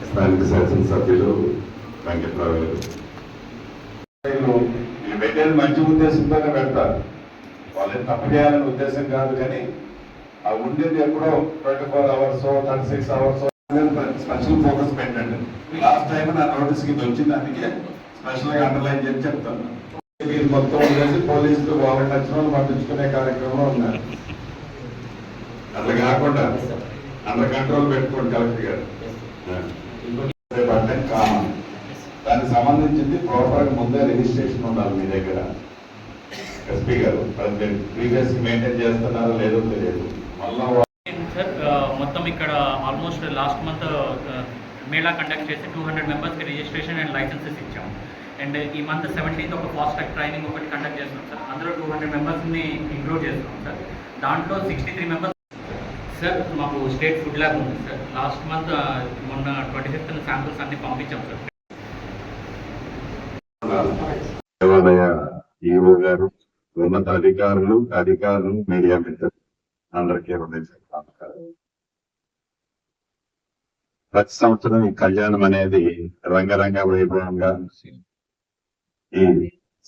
స్థానిక శాసనసభ్యులు వెంకట్రావు గారు పెట్టేది మంచి ఉద్దేశంతోనే పెడతారు. వాళ్ళని తప్పు చేయాలనే ఉద్దేశం కాదు, కానీ ఆ ఉండేది ఎప్పుడో 24 hours 36 hours స్పెషల్ ఫోకస్ పెట్టండి. లాస్ట్ టైం నా నోటీస్కి వచ్చింది, అందుకే స్పెషల్గా అండర్లైన్ చేసి చెప్తాను. మీరు మొత్తం ఉండేసి పోలీసులు వాళ్ళకి నచ్చిన వాళ్ళు పంపించుకునే కార్యక్రమంలో ఉన్నారు. అట్లా కాకుండా అండర్ కంట్రోల్ పెట్టుకోండి కలెక్టర్ గారు. కామన్ దానికి సంబంధించింది ప్రాపర్ ముందే రిజిస్ట్రేషన్ ఉండాలి మీ దగ్గర. ఎస్పీ గారు ప్రీవియస్ మెయింటైన్ చేస్తున్నారో లేదో తెలియదు. మళ్ళా సార్ మొత్తం ఇక్కడ almost last month Mela conduct చేసి 200 మెంబర్స్కి రిజిస్ట్రేషన్ అండ్ లైసెన్సెస్ ఇచ్చాం. అండ్ ఈ మంత్ 17th ఒక ఫాస్ట్ ట్రాక్ ట్రైనింగ్ ఒకటి కండక్ట్ చేస్తున్నాం సార్. అందులో 200 మెంబర్స్ని ఇంక్లూడ్ చేస్తున్నాం సార్. దాంట్లో 63 మెంబర్స్ సార్ మాకు స్టేట్ ఫుడ్ ల్యాబ్ ఉంది సార్. లాస్ట్ మంత్ మొన్న 25th శాంపుల్స్ అన్ని పంపించాం సార్. దేవాలయ ఈఓ గారు, ఉన్నత అధికారులు, మీడియా మిత్రులు అందరికీ ప్రతి సంవత్సరం ఈ కళ్యాణం అనేది రంగరంగ వైభవంగా ఈ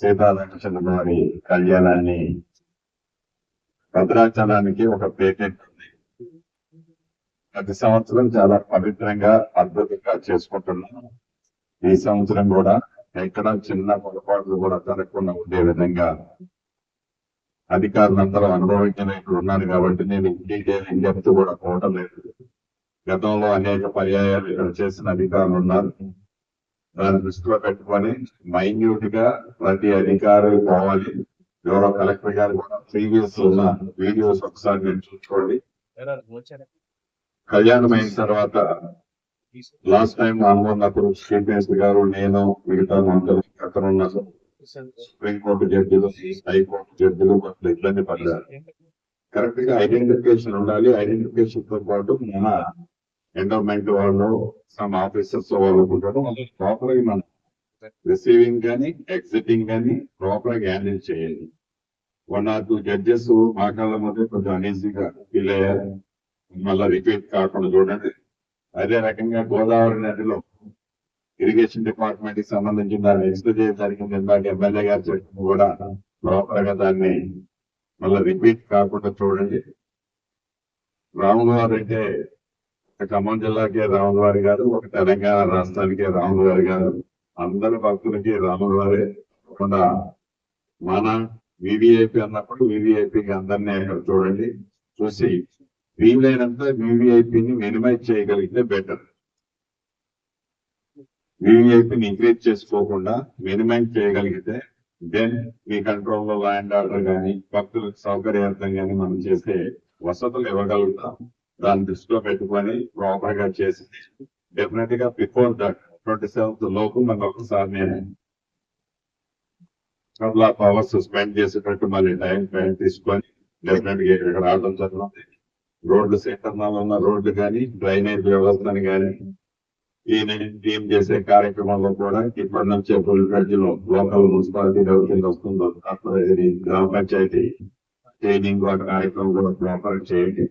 సీతారామచంద్ర వారి కళ్యాణాన్ని భద్రాచలానికి ఒక పేటెంట్ ఉంది. ప్రతి సంవత్సరం చాలా పవిత్రంగా అద్భుతంగా చేసుకుంటున్నాం. ఈ సంవత్సరం కూడా ఎక్కడ చిన్న పొరపాట్లు కూడా జరగకుండా ఉండే విధంగా అధికారులందరూ అనుభవించిన ఇక్కడ ఉన్నారు కాబట్టి నేను డీటెయిల్ చెప్తూ కూడా పోవటం లేదు. గతంలో అనేక పర్యాయాలు ఇక్కడ చేసిన అధికారులు ఉన్నారు. దాన్ని దృష్టిలో పెట్టుకొని మైన్యూట్ గా ప్రతి అధికారి పోవాలి. ఎవరో కలెక్టర్ గారు కూడా ప్రీవియస్ ఉన్న వీడియోస్ ఒకసారి నేను చూసుకోండి. కళ్యాణం అయిన తర్వాత లాస్ట్ టైం అనుకున్నప్పుడు చీఫ్ మినిస్టర్ గారు, నేను, మిగతా మంత్రులు అక్కడ ఉన్న సుప్రీంకోర్టు జడ్జిలు, హైకోర్టు జడ్జిలు కొంచెం ఇబ్బంది పడ్డారు. కరెక్ట్ గా ఐడెంటిఫికేషన్ ఉండాలి. ఐడెంటిఫికేషన్ తో పాటు మన ఎండోమెంట్ వాళ్ళు, సమ్ ఆఫీసర్స్ వాళ్ళు ఉంటారు. ప్రాపర్ గా మనం రిసీవింగ్ కానీ ఎగ్జిటింగ్ కానీ ప్రాపర్ గా హ్యాండిల్ చేయాలి. 1 or 2 జడ్జెస్ మా కళ్ళ మధ్య కొంచెం అనీజీగా ఫీల్ అయ్యారు. మళ్ళీ రిపీట్ కాకుండా చూడండి. అదే రకంగా గోదావరి నదిలో ఇరిగేషన్ డిపార్ట్మెంట్ కి సంబంధించిన దాన్ని ఎక్స్ప్లెయిన్ చేయడానికి ఇందాక ఎమ్మెల్యే గారు చెప్పిన కూడా ప్రాపర్ గా దాన్ని మళ్ళీ రిపీట్ కాకుండా చూడండి. రాములవారి అంటే ఖమ్మం జిల్లాకే రాములవారి గారు, ఒక తెలంగాణ రాష్ట్రానికే రాములవారి గారు, అందరి భక్తులకి రాములవారే కాకుండా మన వివిఐపి అన్నప్పుడు వివిఐపికి అందరినీ అక్కడ చూడండి. చూసి వీలైనంత వివిఐపిని మినిమైజ్ చేయగలిగితే బెటర్. వివిఐపిని ఇంక్రీజ్ చేసుకోకుండా మినిమైజ్ చేయగలిగితే దెన్ మీ కంట్రోల్లో లా అండ్ ఆర్డర్ కానీ భక్తులకు సౌకర్యార్థం కానీ మనం చేసే వసతులు ఇవ్వగలుగుతాం. దాన్ని దృష్టిలో పెట్టుకొని ప్రాపర్ గా చేసి డెఫినెట్ గా బిఫోర్ దట్ 27th లోపు మనం ఒకసారి నేను couple of hours స్పెండ్ చేసేటట్టు మళ్ళీ టైం తీసుకొని డెఫినెట్ గా ఇక్కడ రావడం జరుగుతుంది. రోడ్లు సేకరణలో ఉన్న రోడ్లు కానీ డ్రైనేజ్ వ్యవస్థను కానీ ఈ టీం చేసే కార్యక్రమంలో కూడా ఇప్పటి నుంచే ఫుల్ ఫ్లెడ్జ్లో లోకల్ మున్సిపాలిటీ డెవలప్మెంట్ వస్తుందో అప్పుడు గ్రామ పంచాయతీ ట్రైనింగ్ కార్యక్రమం కూడా ప్రాపర్ చేయండి.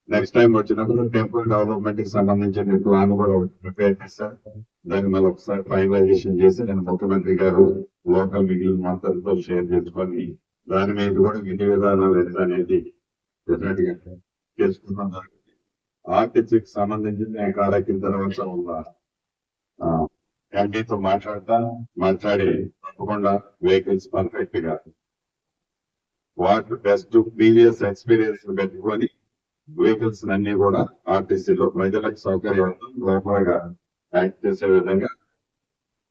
నెక్స్ట్ టైం వచ్చినప్పుడు టెంపుల్ డెవలప్మెంట్ కి సంబంధించిన ప్లాన్ కూడా ప్రిపేర్ చేశారు. దాన్ని మళ్ళీ ఒకసారి ఫైనలైజేషన్ చేసి నేను ముఖ్యమంత్రి గారు లోకల్ మిగిలిన మంత్రులతో షేర్ చేసుకొని దాని మీద కూడా విధి విధానాలు ఎంత అనేది డెఫినెట్ గా చేసుకున్నాం. ఆర్టీసీకి సంబంధించి నేను కారెక్కిన తర్వాత ఎంపీతో మాట్లాడి తప్పకుండా వెహికల్స్ పర్ఫెక్ట్ గా వాటి బెస్ట్ ప్రీవియస్ ఎక్స్పీరియన్స్ పెట్టుకొని వెహికల్స్ అన్ని కూడా ఆర్టీసీలో ప్రజలకు సౌకర్యవంతం లోపలగా యాక్ట్ చేసే విధంగా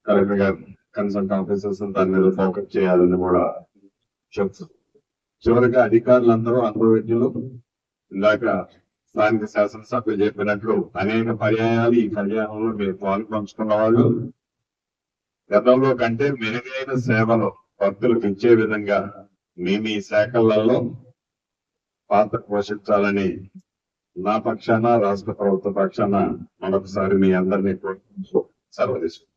కలెక్టర్ గారు కన్సల్ట్ ఆఫీసర్స్ దాని మీద ఫోకస్ చేయాలని కూడా చెప్తాం. చివరిగా అధికారులందరూ అనుభవజ్ఞులు. ఇందాక స్థానిక శాసనసభ్యులు చెప్పినట్లు అనేక పర్యాయాలు ఈ కళ్యాణంలో మీరు పాలు పంచుకున్న వాళ్ళు గతంలో కంటే మెరుగైన సేవలు భక్తులకు ఇచ్చే విధంగా మీ శాఖలలో పాత్ర పోషించాలని నా పక్షాన రాష్ట్ర ప్రభుత్వ పక్షాన మరొకసారి మీ అందరినీ సెలవు తీసుకుంటాను.